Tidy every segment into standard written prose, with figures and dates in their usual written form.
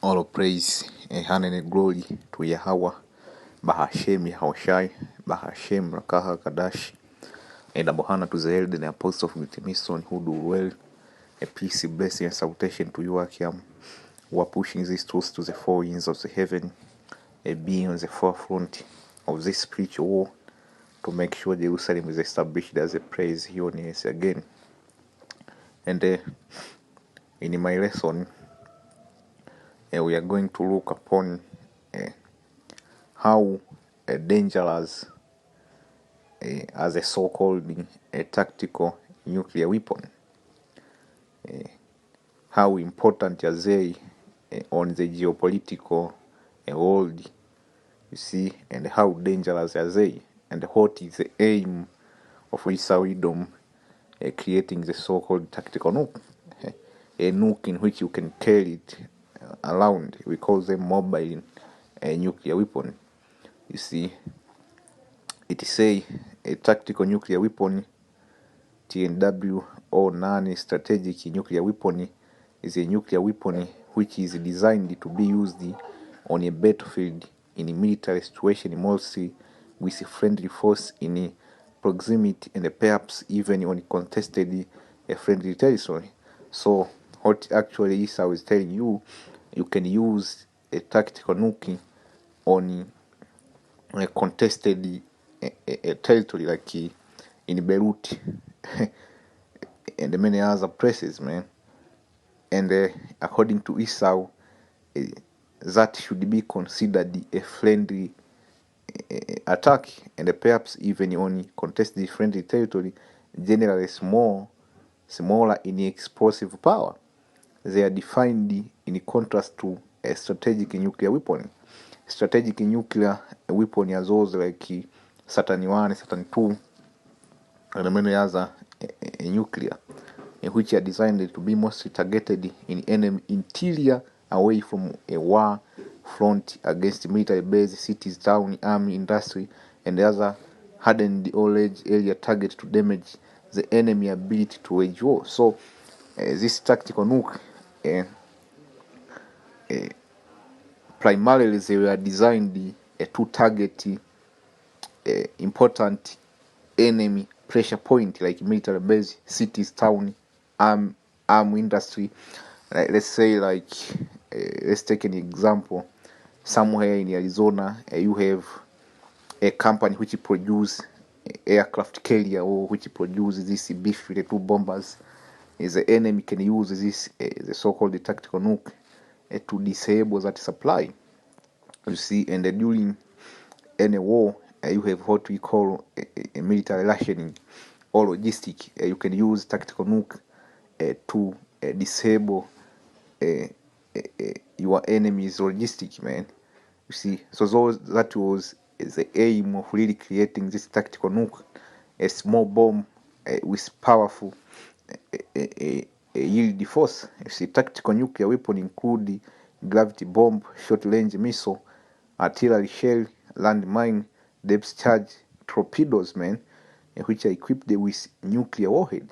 All praise and honor and glory to Yahweh, Bahashem Yahushai, Bahashem Rakaha Kadash, and Abohana to the elder and the apostle of the mission who do well. A peace, blessing, and salutation to you, Akim, who are pushing these truths to the four winds of the heaven, being on the forefront of this spiritual war to make sure Jerusalem is established as a praise here on earth again. And in my lesson, we are going to look upon how dangerous as a so-called tactical nuclear weapon, how important are they on the geopolitical world, you see, and how dangerous are they, and what is the aim of Wisdom creating the so-called tactical nuke, a nuke in which you can carry it around. We call them mobile nuclear weapon. You see, it is a tactical nuclear weapon, TNW, or non-strategic nuclear weapon, is a nuclear weapon which is designed to be used on a battlefield in a military situation, mostly with friendly force in proximity and perhaps even on contested friendly territory. So what actually is I was telling you, you can use a tactical nuke on a contested territory like in Beirut and many other places, man. And according to Esau, that should be considered a friendly attack, and perhaps even on contested friendly territory, generally smaller in explosive power. They are defined in contrast to a strategic nuclear weapon. Strategic nuclear weapon are those like Saturn 1, Saturn 2, and many other nuclear, which are designed to be mostly targeted in enemy interior, away from a war front against military base, cities, town, army, industry, and other hardened old area target to damage the enemy ability to wage war. So this tactical nuke, primarily they were designed to target important enemy pressure point like military base, cities, town, arm industry. Let's say let's take an example. Somewhere in Arizona, you have a company which produces aircraft carrier, or which produces this B-52 bombers. The enemy can use this the so-called tactical nuke to disable that supply. You see, and during any war, you have what we call a military rationing or logistic. You can use tactical nuke to disable your enemy's logistic, man. You see, so that was the aim of really creating this tactical nuke, a small bomb with powerful yield force. You see, tactical nuclear weapon include gravity bomb, short-range missile, artillery shell, landmine, depth charge, torpedoes, man, which are equipped with nuclear warhead.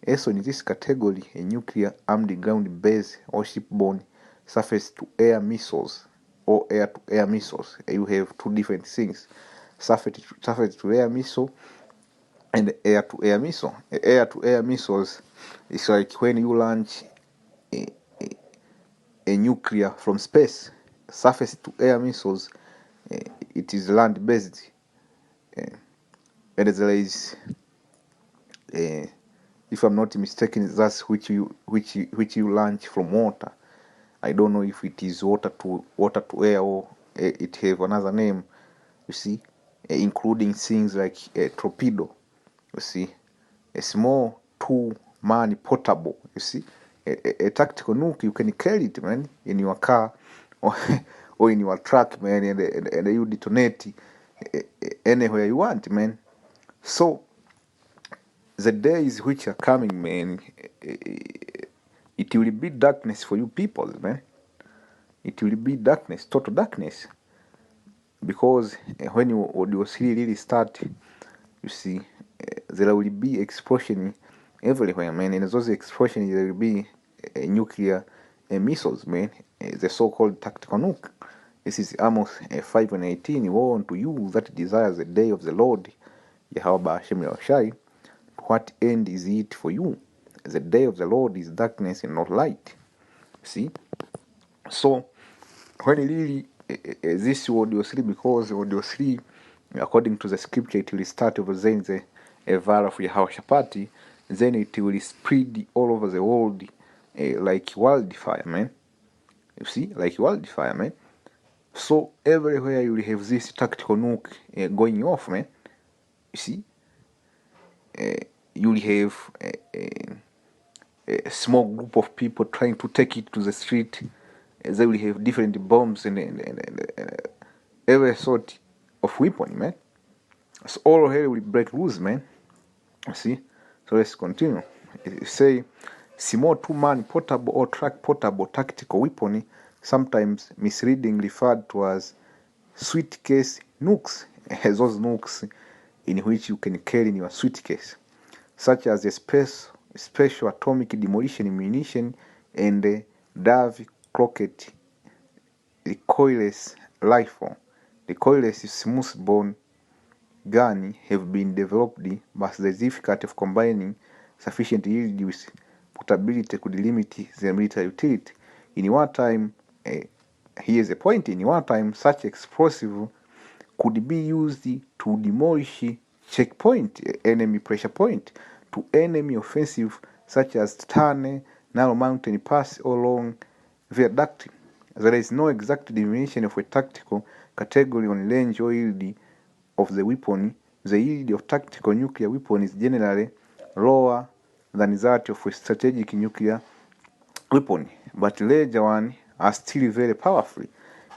Also in this category, a nuclear armed ground base or shipborne surface-to-air missiles or air-to-air missiles. You have two different things: surface-to-air missile and air-to-air missile. Air-to-air missiles is like when you launch a nuclear from space. Surface-to-air missiles, it is land-based, and there is, if I'm not mistaken, that's which you launch from water. I don't know if it is water to air or it have another name. You see, including things like a torpedo. You see, a small 2-man portable. You see, a tactical nuke, you can carry it, man, in your car or in your truck, man, and you detonate anywhere you want, man. So the days which are coming, man, it will be darkness for you people, man. It will be darkness, total darkness, because when you really start, you see, there will be explosion everywhere, man. And those explosions, there will be nuclear missiles, man, the so-called tactical nuke. This is Amos 5:18. Woe unto you that desires the day of the Lord, Yahweh Hashem Yahushai. What end is it for you? The day of the Lord is darkness and not light. See? So, when really this audio 3, because audio 3, according to the scripture, it will start over then the Vara of Yehoshaphat, then it will spread all over the world like wildfire, man. You see, like wildfire, man. So everywhere you will have this tactical nuke going off, man. You see, you will have a small group of people trying to take it to the street. They will have different bombs and every sort of weapon, man. So all hell will break loose, man. You see? So let's continue. You say, small two-man portable or track portable tactical weapon, sometimes misleading referred to as suitcase nukes, has those nukes in which you can carry in your suitcase, such as a special atomic demolition munition and the Dove Crockett recoilless rifle. Recoilless smooth-bore gun have been developed, but the difficulty of combining sufficient yield with portability could limit their military utility. In wartime, here's a point, in wartime, such explosive could be used to demolish checkpoint, enemy pressure point, to enemy offensive such as tunnel, narrow mountain pass, or long viaduct. There is no exact definition of a tactical category on range or yield of the weapon. The yield of tactical nuclear weapon is generally lower than that of a strategic nuclear weapon, but larger ones are still very powerful,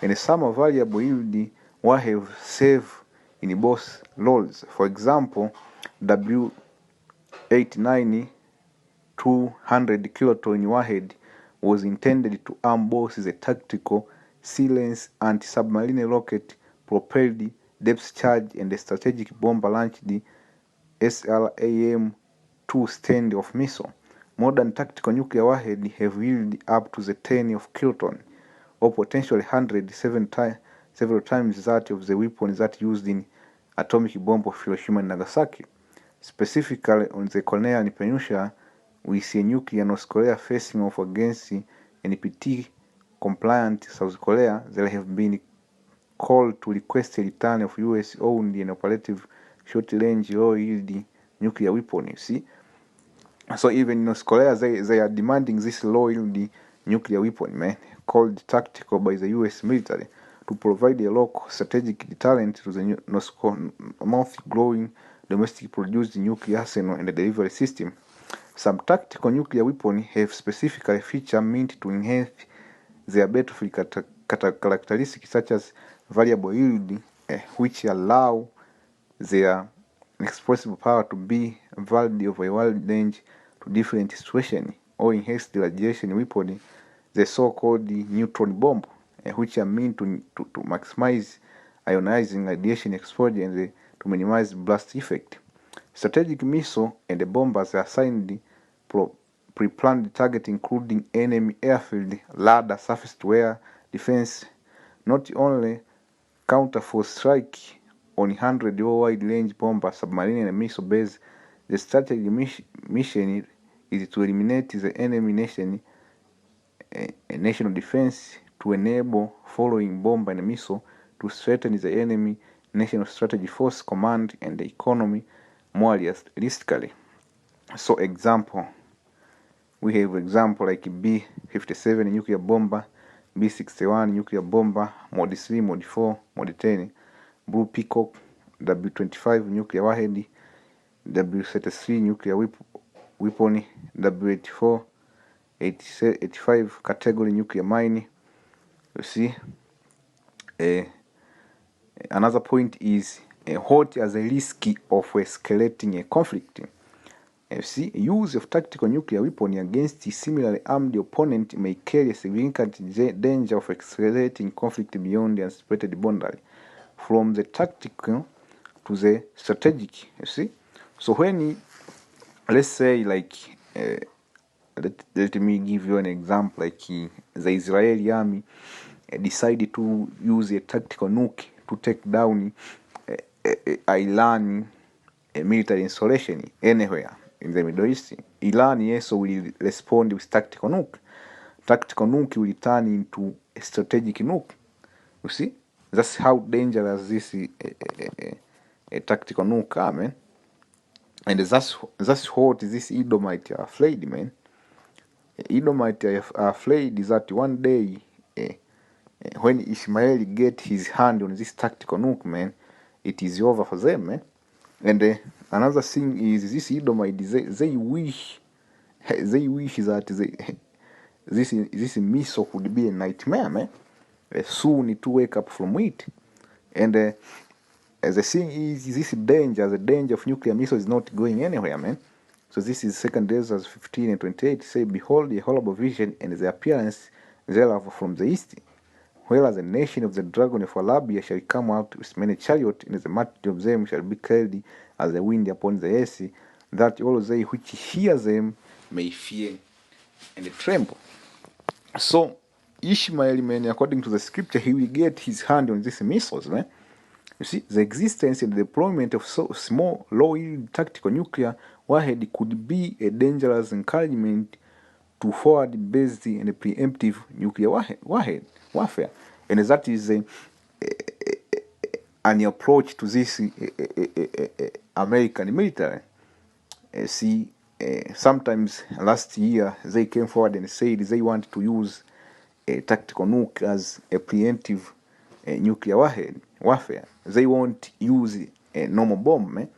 and some variable yield warheads serve in both roles. For example, W89 200 kiloton warhead was intended to arm both the tactical sea-lance anti-submarine rocket-propelled depth charge and the strategic bomber-launched SLAM-2 stand-off missile. Modern tactical nuclear warheads have yield up to the 10 of kiloton, or potentially 107 several times that of the weapons that used in atomic bomb of Hiroshima and Nagasaki. Specifically on the Korean Peninsula, we see nuclear North Korea facing off against NPT-compliant South Korea. There have been called to request a return of US-owned and operative short-range low-yield nuclear weapon, you see. So even in North Korea, they are demanding this low-yield nuclear weapon, man, called tactical by the US military, to provide a local strategic deterrent to the North growing domestic produced nuclear arsenal and the delivery system. Some tactical nuclear weapons have specific features meant to enhance their battlefield characteristics, such as variable yield, which allow their explosive power to be varied over a wide range to different situations, or enhanced radiation weapon, the so-called neutron bomb, which are meant to maximize ionizing radiation exposure and to minimize blast effect. Strategic missile and the bombers are assigned pre-planned target, including enemy airfield, radar, surface-to-air defense, not only counter-force strike on 100 wide-range bomber, submarine, and missile base. The strategic mission is to eliminate the enemy national defense, to enable following bomber and missile, to strengthen the enemy national strategy force command and the economy more realistically. So example, we have example like B-57 nuclear bomber, B-61 nuclear bomber, Mod 3, Mod 4, Mod 10, Blue Peacock, W-25 nuclear warhead, W-33 nuclear weapon, W-84, 85 category nuclear mine. You see, another point is what is the risk of escalating a conflict. You see, use of tactical nuclear weapon against a similarly armed opponent may carry a significant danger of escalating conflict beyond the anticipated boundary, from the tactical to the strategic. You see, so when let's say like let me give you an example. Like the Israeli army decided to use a tactical nuke to take down Iran military installation anywhere in the Middle East. Iran, yes, will respond with tactical nuke. Tactical nuke will turn into a strategic nuke. You see, that's how dangerous this a tactical nuke are, man. And that's what this Edomite are afraid, man. Edomite are afraid is that one day, when Ishmael get his hand on this tactical nuke, man, it is over for them, man. And another thing is this Edomite, they wish that this missile could be a nightmare, man. Soon to wake up from it. And the thing is, the danger of nuclear missiles is not going anywhere, man. So this is 2 Ezra 15 and 28. Say, behold, a horrible vision, and the appearance thereof from the east. Whereas the nation of the dragon of Arabia shall come out with many chariots, and the multitude of them shall be carried as the wind upon the earth, that all they which hear them may fear and tremble. So Ishmael, man, according to the scripture, he will get his hand on these missiles, man. You see, the existence and deployment of so small, low-yield tactical nuclear warhead could be a dangerous encouragement to forward-based and preemptive nuclear warfare. And that is an approach to this American military. Sometimes last year they came forward and said they want to use a tactical nuke as a preemptive nuclear warfare. They won't use a normal bomb, man.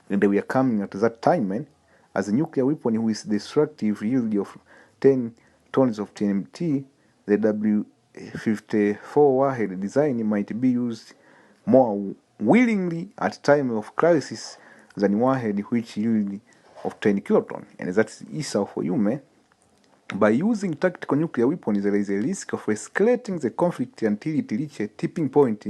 And they were coming at that time, man, as a nuclear weapon with destructive yield of 10 tons of TNT. The W-54 warhead design might be used more willingly at time of crisis than warhead which yield of 10 kilotons. And that's Esau for you, man. By using tactical nuclear weapons, there is a risk of escalating the conflict until it reaches a tipping point,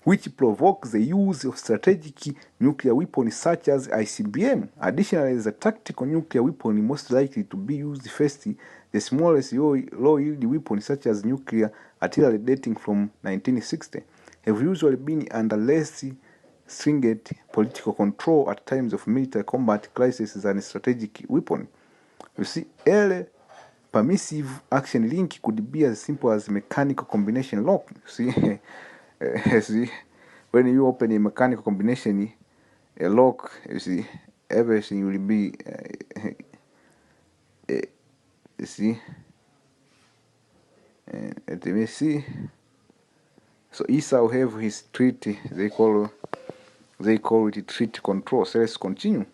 which provokes the use of strategic nuclear weapons such as ICBM. Additionally, the tactical nuclear weapon most likely to be used first, the smallest low-yield weapons such as nuclear artillery dating from 1960 have usually been under less stringent political control at times of military combat crisis than strategic weapons. You see, early permissive action link could be as simple as mechanical combination lock. See, see, when you open a mechanical combination a lock, you see, everything will be, you see, let me see. So Esau have his treaty. They call it treaty control. So let's continue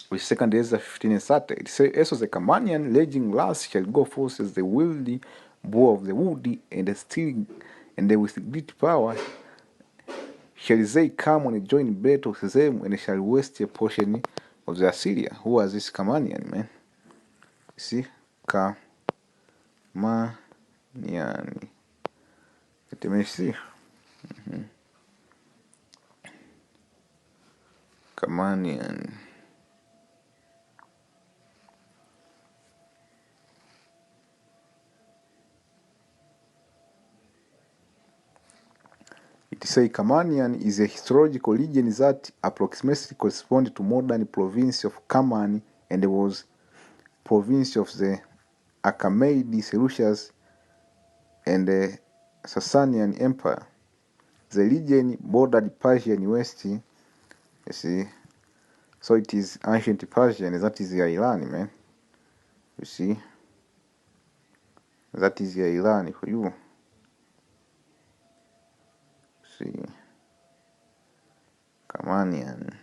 with 2 Ezra 15 and 30. It says, also the Camanian raging last shall go forth as the wieldy bow of the wood, and the steel, and they with great power shall they come on a joint battle with them, and they shall waste a portion of the Assyria. Who was this Camanian, man? You see, Camanian. Let me see. Camanian. It says Camanian is a historical region that approximately corresponds to modern province of Kaman, and it was province of the Achaemenid, Seleucids, and the Sasanian Empire. The region bordered Persia in west. You see, so it is ancient Persia, and that is the Iran, man. You see, that is the Iran for you. See, Camanian.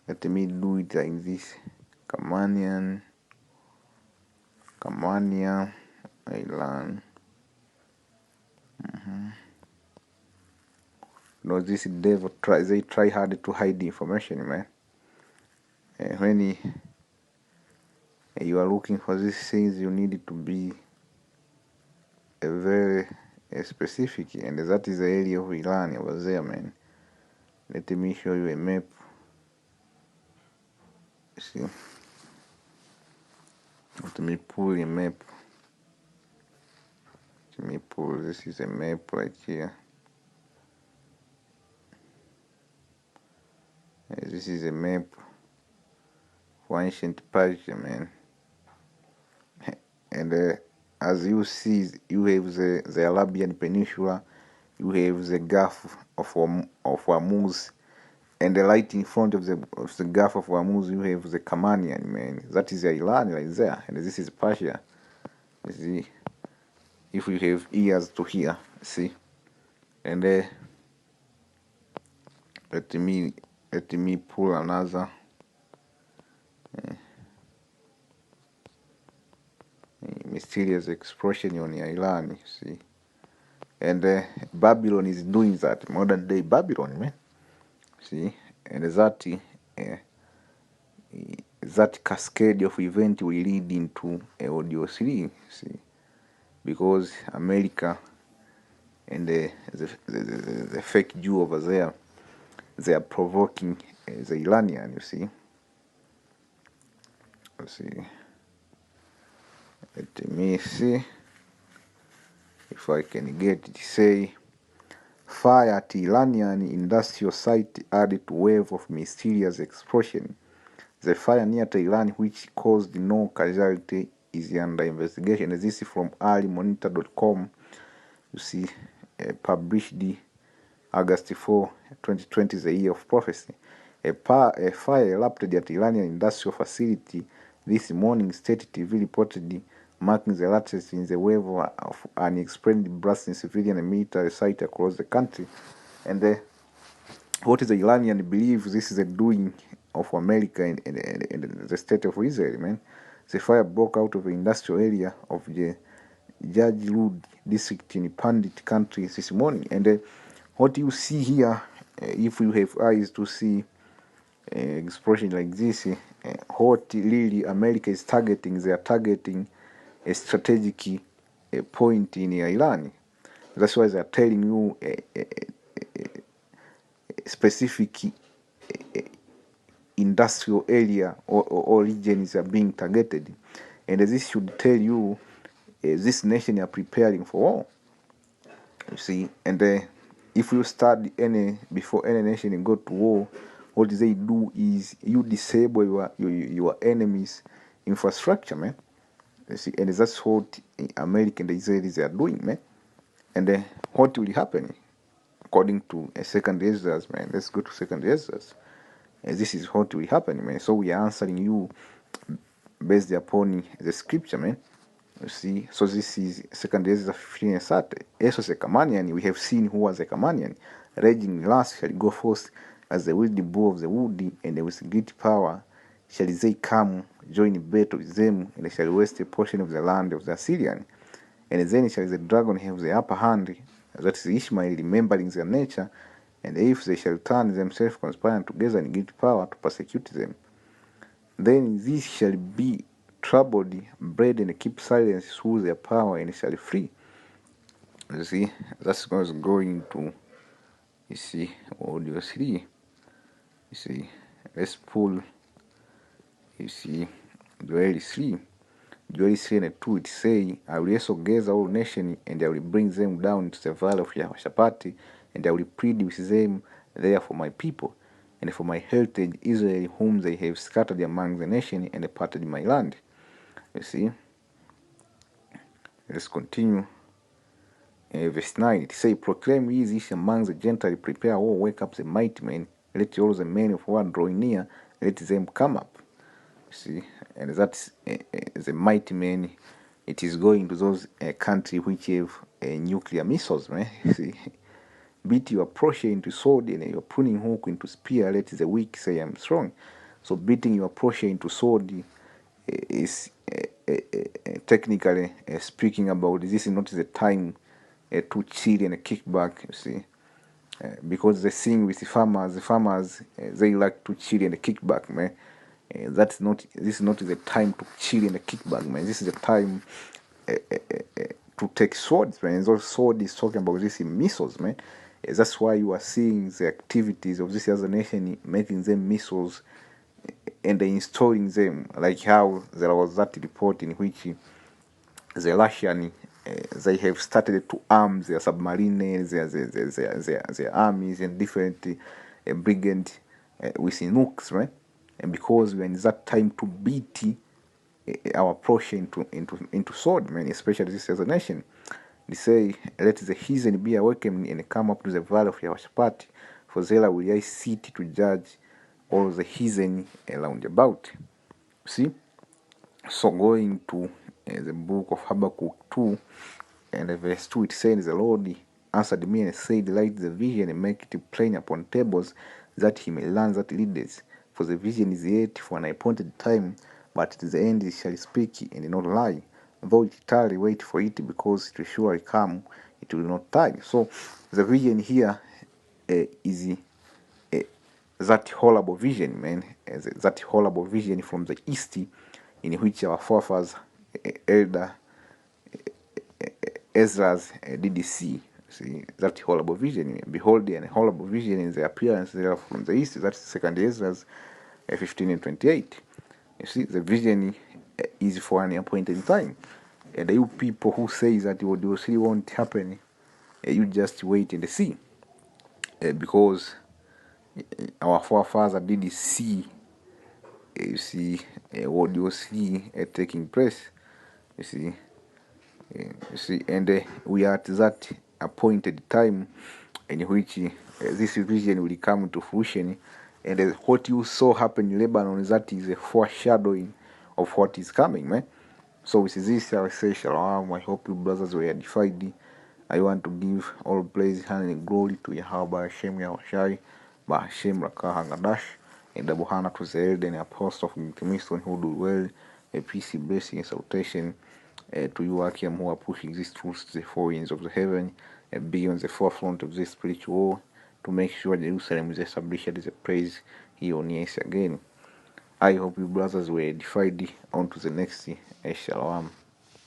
Let me do it like this. Camania, Iran. No, this devil they try hard to hide the information, man. When you are looking for these things, you need it to be very specific, and that is the area of Iran over there, man. Let me show you a map. See, Let me pull a map. Let me pull, this is a map right here. This is a map for ancient Persia, man. And as you see, you have the Arabian Peninsula, you have the Gulf of Hormuz, and right in front of the Gulf of Hormuz, you have the Kamanian, man. That is Iran right there, and this is Persia. You see, if you have ears to hear, see, and let me pull another. Mysterious explosion on Iran, you see. And Babylon is doing that, modern day Babylon, man. See, and that cascade of event will lead into audio 3, see, because America and the fake Jew over there, they are provoking the Iranian, you see. Let's see. Let me see if I can get it. Say, fire at Iranian industrial site added to wave of mysterious explosion. The fire near Tehran, which caused no casualty, is under investigation. This is from earlymonitor.com. You see, published August 4, 2020, the year of prophecy. A fire erupted at Iranian industrial facility this morning, state TV reported, marking the latest in the wave of unexplained blasts in civilian and military sites across the country. And what is the Iranian believe this is the doing of America and the state of Israel, man. The fire broke out of the industrial area of the Jajlud district in Pandit country this morning. And what you see here, if you have eyes to see explosion like this, what really America is targeting, they are targeting a strategic point in Iran. That's why they are telling you specific industrial area or regions are being targeted, and this should tell you this nation are preparing for war. You see, and if you start before any nation go to war, what they do is you disable your enemy's infrastructure, man. You see, and that's what America and the Israelis are doing, man. And what will happen? According to second Ezra, man. Let's go to second Ezra. This is what will happen, man. So we are answering you based upon the scripture, man. You see, so this is second Ezra 15:30. Esos a Kamanian, we have seen who was a Kamanian. Raging lust shall go forth as the wild bull of the wood, and with great power shall they come, join battle with them, and they shall waste a portion of the land of the Assyrian. And then shall the dragon have the upper hand, that is Ishmael, remembering their nature, and if they shall turn themselves conspiring together and great power to persecute them, then these shall be troubled, bread, and keep silence through their power, and shall free. You see, that's what's going to, you see, audio 3. You see, let's pull, you see, Joel 3. Joel 3 and 2, it say, I will also gather all nations, and I will bring them down into the valley of Yehoshaphat, and I will plead with them there for my people, and for my heritage Israel, whom they have scattered among the nations, and departed my land. You see, let's continue. Verse 9, it say, proclaim ye this among the Gentiles, prepare war, wake up the mighty men, let all the men of war draw near, let them come up. See, and that's the mighty men. It is going to those countries which have nuclear missiles, man. See, beat your pressure into sword and your pruning hook into spear, let the weak say I'm strong. So beating your pressure into sword is technically speaking about this is not the time to chill and kick back, you see. Because the thing with the farmers, they like to chill and kick back, man. This is not the time to chill and kick back, man. This is the time to take swords, man. And those sword is talking about this in missiles, man. That's why you are seeing the activities of this other nation making them missiles and installing them, like how there was that report in which the Russian they have started to arm their submarines, their armies and different brigade with nukes, right? And because we're in that time to beat our approach into sword, man, especially this as a nation. They say, let the heathen be awakened and come up to the valley of Yehoshaphat, for there will I sit to judge all the heathen around about. See? So going to the book of Habakkuk 2 and verse 2, it says, the Lord answered me and said, write the vision and make it plain upon tables, that he may learn that leaders. For the vision is yet for an appointed time, but at the end it shall speak and not lie. Though it tarry, wait for it, because it will surely come, it will not tarry. So the vision here is that horrible vision, man, that horrible vision from the east, in which our forefathers, elder Ezra's did see. See that horrible vision. Behold, and horrible vision in the appearance thereof from the east. That's second Ezra's 15 and 28. You see, the vision is for an appointed time. And you people who say that what you see won't happen, you just wait and see. Because our forefathers did see, you see, what you see taking place. You see, and we are at that appointed time in which this vision will come to fruition, and what you saw happen in Lebanon, that is a foreshadowing of what is coming, man. So with this I say shalom. I hope you brothers were edified. I want to give all praise and glory to Yahweh Hashem Yahushai, Hashem Rakah Hagadash, and the Bohana to the elder and apostle of Intimiston who do well. A peace, blessing, and salutation to you, Akim, who are pushing these truths to the four winds of the heaven and be on the forefront of this spiritual war to make sure Jerusalem is established as a praise here on earth again. I hope you brothers were edified. On to the next. Shalom.